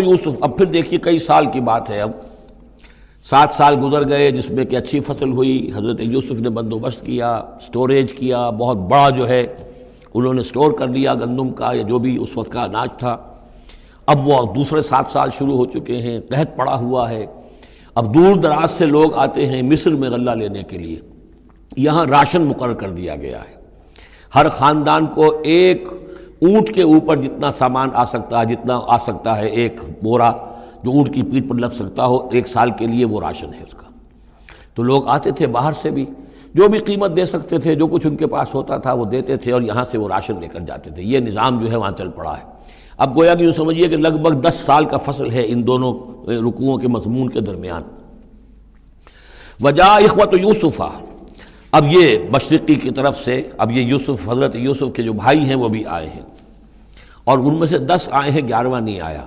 یوسف، اب پھر دیکھیے کئی سال کی بات ہے، اب 7 سال گزر گئے جس میں کہ اچھی فصل ہوئی، حضرت یوسف نے بندوبست کیا، سٹوریج کیا، بہت بڑا جو ہے انہوں نے سٹور کر لیا گندم کا یا جو بھی اس وقت کا اناج تھا۔ اب وہ دوسرے 7 سال شروع ہو چکے ہیں، قحط پڑا ہوا ہے، اب دور دراز سے لوگ آتے ہیں مصر میں غلہ لینے کے لیے۔ یہاں راشن مقرر کر دیا گیا ہے، ہر خاندان کو ایک اونٹ کے اوپر جتنا سامان آ سکتا ہے، جتنا آ سکتا ہے ایک بورا جو اونٹ کی پیٹھ پر لگ سکتا ہو، 1 سال کے لیے وہ راشن ہے اس کا۔ تو لوگ آتے تھے باہر سے بھی، جو بھی قیمت دے سکتے تھے، جو کچھ ان کے پاس ہوتا تھا وہ دیتے تھے اور یہاں سے وہ راشن لے کر جاتے تھے۔ یہ نظام جو ہے وہاں چل پڑا ہے۔ اب گویا کہ یوں سمجھیے کہ لگ بھگ 10 سال کا فصل ہے ان دونوں رکوعوں کے مضمون کے درمیان۔ وجاء اخوۃ یوسف، اب یہ مشرقی کی طرف سے اب یہ یوسف، حضرت یوسف کے جو بھائی ہیں وہ بھی آئے ہیں، اور ان میں سے 10 آئے ہیں، 11واں نہیں آیا۔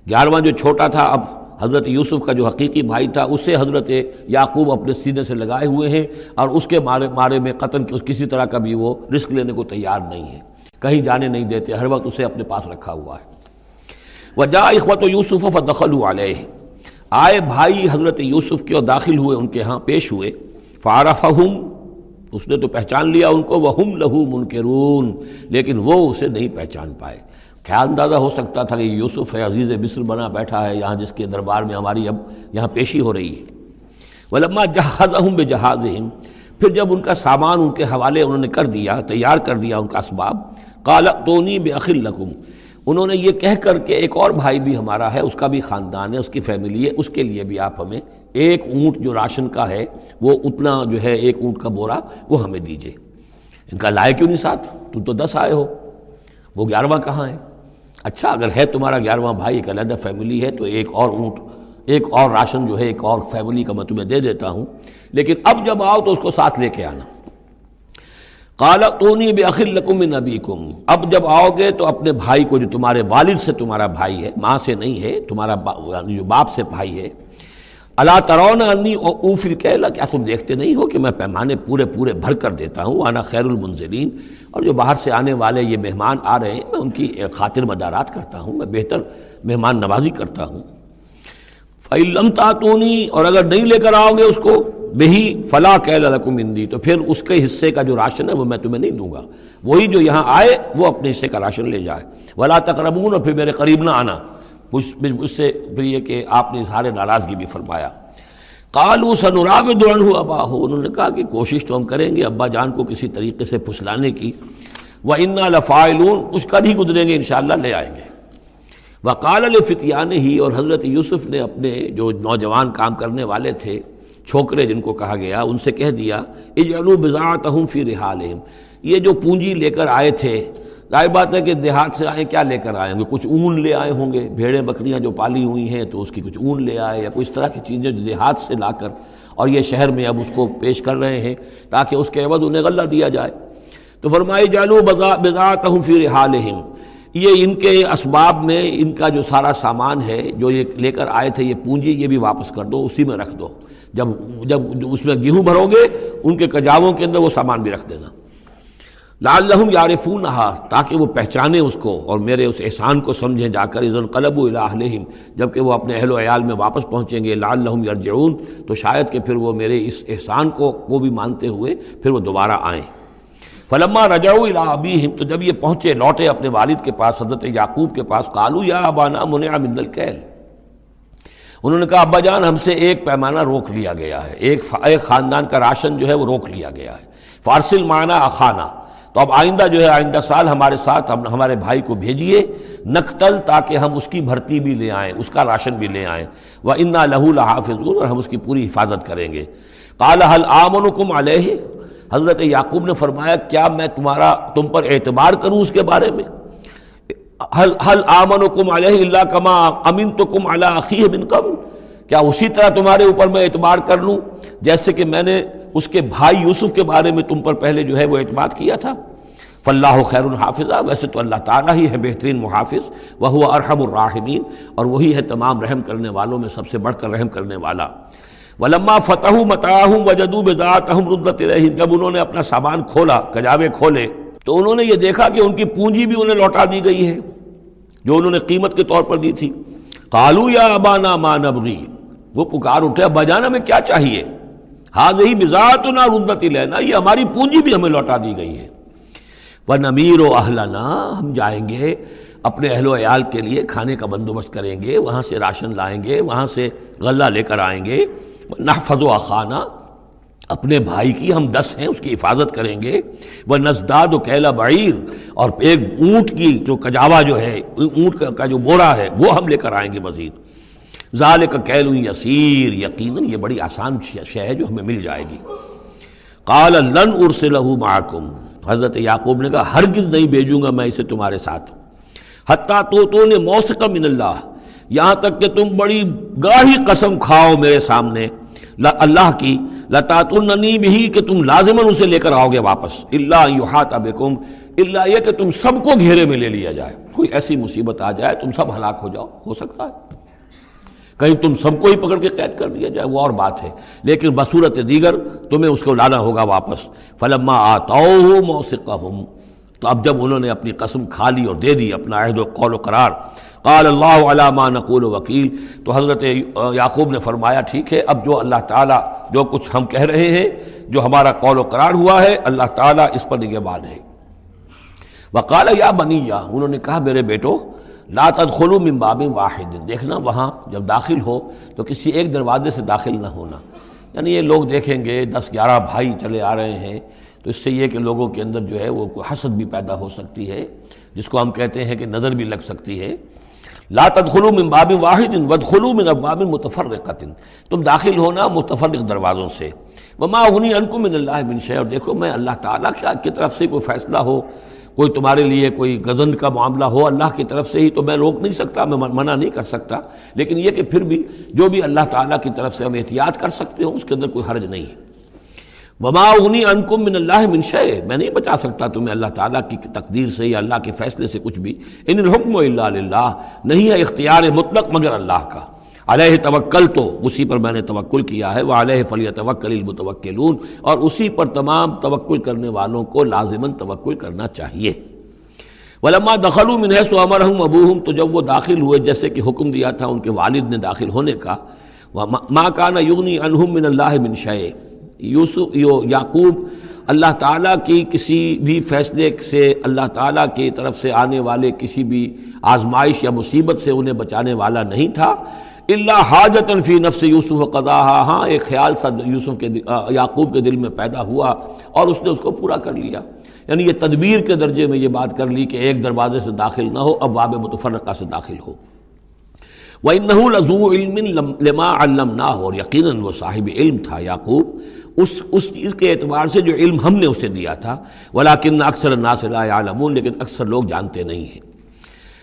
11واں جو چھوٹا تھا، اب حضرت یوسف کا جو حقیقی بھائی تھا اسے حضرت یعقوب اپنے سینے سے لگائے ہوئے ہیں، اور اس کے مارے میں قطن کسی طرح کا بھی وہ رسک لینے کو تیار نہیں ہے، کہیں جانے نہیں دیتے، ہر وقت اسے اپنے پاس رکھا ہوا ہے۔ وجاء اخوۃ یوسف فدخلوا علیہ، آئے بھائی حضرت یوسف کے اور داخل ہوئے ان کے ہاں، پیش ہوئے۔ فعرفہم، اس نے تو پہچان لیا ان کو، وہم لہ منکرون، لیکن وہ اسے نہیں پہچان پائے۔ کیا اندازہ ہو سکتا تھا کہ یوسف ہے، عزیز مصر بنا بیٹھا ہے یہاں، جس کے دربار میں ہماری اب یہاں پیشی ہو رہی ہے۔ ولما جہزہم بجہازہم، پھر جب ان کا سامان ان کے حوالے انہوں نے کر دیا، تیار کر دیا ان کا اسباب، قال ائتونی بأخ لکم، انہوں نے یہ کہہ کر کہ ایک اور بھائی بھی ہمارا ہے، اس کا بھی خاندان ہے، اس کی فیملی ہے، اس کے لیے بھی آپ ہمیں ایک اونٹ جو راشن کا ہے وہ اتنا جو ہے ایک اونٹ کا بورا وہ ہمیں دیجئے۔ ان کا لائے کیوں نہیں ساتھ؟ تم تو 10 آئے ہو، وہ 11واں کہاں ہے؟ اچھا اگر ہے تمہارا 11واں بھائی، ایک علیحدہ فیملی ہے، تو ایک اور اونٹ، ایک اور راشن جو ہے ایک اور فیملی کا میں تمہیں دے دیتا ہوں، لیکن اب جب آؤ تو اس کو ساتھ لے کے آنا۔ قال ائتونی بأخ لکم من ابیکم، اب جب آؤ گے تو اپنے بھائی کو جو تمہارے والد سے تمہارا بھائی ہے، ماں سے نہیں ہے، تمہارا یعنی جو باپ سے بھائی ہے، الا ترون انی اوفی الکیل، کیا تم دیکھتے نہیں ہو کہ میں پیمانے پورے بھر کر دیتا ہوں، وانا خیر المنزلین، اور جو باہر سے آنے والے یہ مہمان آ رہے ہیں میں ان کی خاطر مدارات کرتا ہوں، میں بہتر مہمان نوازی کرتا ہوں۔ فإن لم تأتونی، اور اگر نہیں لے کر آؤ گے اس کو، بہی فلا کیل لکم عندی، تو پھر اس کے حصے کا جو راشن ہے وہ میں تمہیں نہیں دوں گا، وہی جو یہاں آئے وہ اپنے حصے کا راشن لے جائے۔ ولا تقربون، اور پھر میرے قریب نہ آنا، اس سے پھر یہ کہ آپ نے اظہار ناراضگی بھی فرمایا۔ قالوا سنراود عنہ اباہ، انہوں نے کہا کہ کوشش تو ہم کریں گے ابا جان کو کسی طریقے سے پھسلانے کی، وإنا لفاعلون، کچھ کر ہی گزریں گے انشاءاللہ، لے آئیں گے۔ وقال لفتیانہ، اور حضرت یوسف نے اپنے جو نوجوان کام کرنے والے تھے، چھوکرے جن کو کہا گیا، ان سے کہہ دیا، اجعلوا بضاعتہم فی رحالہم، یہ جو پونجی لے کر آئے تھے، ظاہر بات ہے کہ دیہات سے آئے، کیا لے کر آئے ہوں گے؟ کچھ اون لے آئے ہوں گے، بھیڑیں بکریاں جو پالی ہوئی ہیں تو اس کی کچھ اون لے آئے، یا کوئی اس طرح کی چیزیں جو دیہات سے لا کر، اور یہ شہر میں اب اس کو پیش کر رہے ہیں تاکہ اس کے عوض انہیں غلہ دیا جائے۔ تو فرمایا جعلوا بضاعتہم فی رحالہم، یہ ان کے اسباب میں ان کا جو سارا سامان ہے جو یہ لے کر آئے تھے، یہ پونجی، یہ بھی واپس کر دو، اسی میں رکھ دو، جب اس میں گیہوں بھرو گے ان کے کجاووں کے اندر وہ سامان بھی رکھ دینا۔ لعلہم یعرفونہا، تاکہ وہ پہچانیں اس کو اور میرے اس احسان کو سمجھیں جا کر، اذ انقلبوا الی اہلہم، جبکہ وہ اپنے اہل و عیال میں واپس پہنچیں گے، لعلہم یرجعون، تو شاید کہ پھر وہ میرے اس احسان کو بھی مانتے ہوئے پھر وہ دوبارہ آئیں۔ فلما رجعوا الی ابیہم، تو جب یہ پہنچے لوٹے اپنے والد کے پاس، حضرت یعقوب کے پاس، قالوا یا ابانا منع منا الکیل، انہوں نے کہا ابا جان ہم سے ایک پیمانہ روک لیا گیا ہے، ایک خاندان کا راشن جو ہے وہ روک لیا گیا ہے، فارسل معنا اخانا، تو اب آئندہ جو ہے آئندہ سال ہمارے ساتھ ہمارے بھائی کو بھیجیے، نقتل، تاکہ ہم اس کی بھرتی بھی لے آئیں، اس کا راشن بھی لے آئیں، وَإِنَّا لَهُ لَحَافِظُونَ، اور ہم اس کی پوری حفاظت کریں گے۔ قَالَ هَلْ آمَنُكُمْ عَلَيْهِ، حضرت یعقوب نے فرمایا کیا میں تم پر اعتبار کروں اس کے بارے میں؟ هَلْ آمَنُكُمْ عَلَيْهِ إِلَّا كَمَا أَمِنْتُكُمْ عَلَىٰ أَخِيهِ مِنْ قَبْلُ، کیا اسی طرح تمہارے اوپر میں اعتبار کر لوں جیسے کہ میں نے اس کے بھائی یوسف کے بارے میں تم پر پہلے جو ہے وہ اعتماد کیا تھا؟ فاللہ خیر حافظہ، ویسے تو اللہ تعالیٰ ہی ہے بہترین محافظ، وہو ارحم الراحمین، اور وہی ہے تمام رحم کرنے والوں میں سب سے بڑھ کر رحم کرنے والا۔ ولما فتحوا متاعهم وجدوا بضاعتهم ردت الیہم، جب انہوں نے اپنا سامان کھولا، کجاوے کھولے، تو انہوں نے یہ دیکھا کہ ان کی پونجی بھی انہیں لوٹا دی گئی ہے جو انہوں نے قیمت کے طور پر دی تھی۔ قالوا یا ابانا ما نبغی، وہ پکار اٹھے ابا جان ہمیں کیا چاہیے، ہذہ بضاعتنا ردت الینا، یہ ہماری پونجی بھی ہمیں لوٹا دی گئی ہے، ونمیر اہلنا، ہم جائیں گے اپنے اہل و عیال کے لیے کھانے کا بندوبست کریں گے، وہاں سے راشن لائیں گے، وہاں سے غلہ لے کر آئیں گے، نحفظ اخانا، اپنے بھائی کی ہم 10 ہیں اس کی حفاظت کریں گے، ونزداد کیل بعیر، اور ایک اونٹ کی جو کجاوا جو ہے، اونٹ کا جو بورا ہے وہ ہم لے کر آئیں گے مزید، ذالک کیل یسیر، یقیناً یہ بڑی آسان شے ہے جو ہمیں مل جائے گی۔ قال لن ارسلہ معکم، حضرت یعقوب نے کہا ہرگز نہیں بھیجوں گا میں اسے تمہارے ساتھ، حتیٰ تو نے موثقا من اللہ، یہاں تک کہ تم بڑی گاڑی قسم کھاؤ میرے سامنے اللہ کی، لتاتوننی بہ، کہ تم لازماً اسے لے کر آؤ گے واپس، الا ان یحاط بکم، الا یہ کہ تم سب کو گھیرے میں لے لیا جائے، کوئی ایسی مصیبت آ جائے تم سب ہلاک ہو جاؤ، ہو سکتا ہے کہیں تم سب کو ہی پکڑ کے قید کر دیا جائے، وہ اور بات ہے، لیکن بصورت دیگر تمہیں اس کو لانا ہوگا واپس۔ فلما آتوہ موثقہم، تو اب جب انہوں نے اپنی قسم کھا لی اور دے دی اپنا عہد و قول و قرار، قال اللہ علی ما نقول وکیل، تو حضرت یعقوب نے فرمایا ٹھیک ہے، اب جو اللہ تعالیٰ جو کچھ ہم کہہ رہے ہیں، جو ہمارا قول و قرار ہوا ہے، اللہ تعالیٰ اس پر نگہبان ہے۔ وقال یا بنی، انہوں نے کہا میرے بیٹو، لا تدخلوا من باب واحد، دیکھنا وہاں جب داخل ہو تو کسی ایک دروازے سے داخل نہ ہونا، یعنی یہ لوگ دیکھیں گے 10-11 بھائی چلے آ رہے ہیں تو اس سے یہ کہ لوگوں کے اندر جو ہے وہ کوئی حسد بھی پیدا ہو سکتی ہے، جس کو ہم کہتے ہیں کہ نظر بھی لگ سکتی ہے۔ لا تدخلوا من باب واحد وادخلوا من ابواب متفرقۃ، تم داخل ہونا متفرق دروازوں سے، وما اغنی عنکم من اللہ من شیء، اور دیکھو میں اللہ تعالیٰ کی طرف سے کوئی فیصلہ ہو، کوئی تمہارے لیے کوئی غضب کا معاملہ ہو اللہ کی طرف سے ہی، تو میں روک نہیں سکتا، میں منع نہیں کر سکتا، لیکن یہ کہ پھر بھی جو بھی اللہ تعالیٰ کی طرف سے ہم احتیاط کر سکتے ہوں اس کے اندر کوئی حرج نہیں ہے۔ وما اغنی عنکم من اللہ من شیء، میں نہیں بچا سکتا تمہیں اللہ تعالیٰ کی تقدیر سے یا اللہ کے فیصلے سے کچھ بھی، ان الحکم الا للہ، نہیں ہے اختیار مطلق مگر اللہ کا، علیہ توکلت، اسی پر میں نے توکل کیا ہے، وعلیہ فلیتوکل المتوکلون، اور اسی پر تمام توکل کرنے والوں کو لازماً توکل کرنا چاہیے۔ ولما دخلوا من حیث امرهم ابوہم، تو جب وہ داخل ہوئے جیسے کہ حکم دیا تھا ان کے والد نے داخل ہونے کا، ما کان یغنی عنہم من اللہ من شیء، یعقوب اللہ تعالیٰ کی کسی بھی فیصلے سے، اللہ تعالیٰ کی طرف سے آنے والے کسی بھی آزمائش یا مصیبت سے انہیں بچانے والا نہیں تھا، الا حاجۃ فی نفس یوسف قضاها، ہاں ایک خیال سا یوسف کے یعقوب کے دل میں پیدا ہوا اور اس نے اس کو پورا کر لیا، یعنی یہ تدبیر کے درجے میں یہ بات کر لی کہ ایک دروازے سے داخل نہ ہو، ابواب متفرقہ سے داخل ہو۔ وَإِنَّهُ لَذُو عِلْمٍ لِمَا عَلَّمْنَاهُ، اور یقیناً وہ صاحب علم تھا یعقوب اس چیز کے اعتبار سے جو علم ہم نے اسے دیا تھا، وَلَٰكِنَّ أَكْثَرَ النَّاسِ لَا يَعْلَمُونَ، لیکن اکثر لوگ جانتے نہیں ہیں۔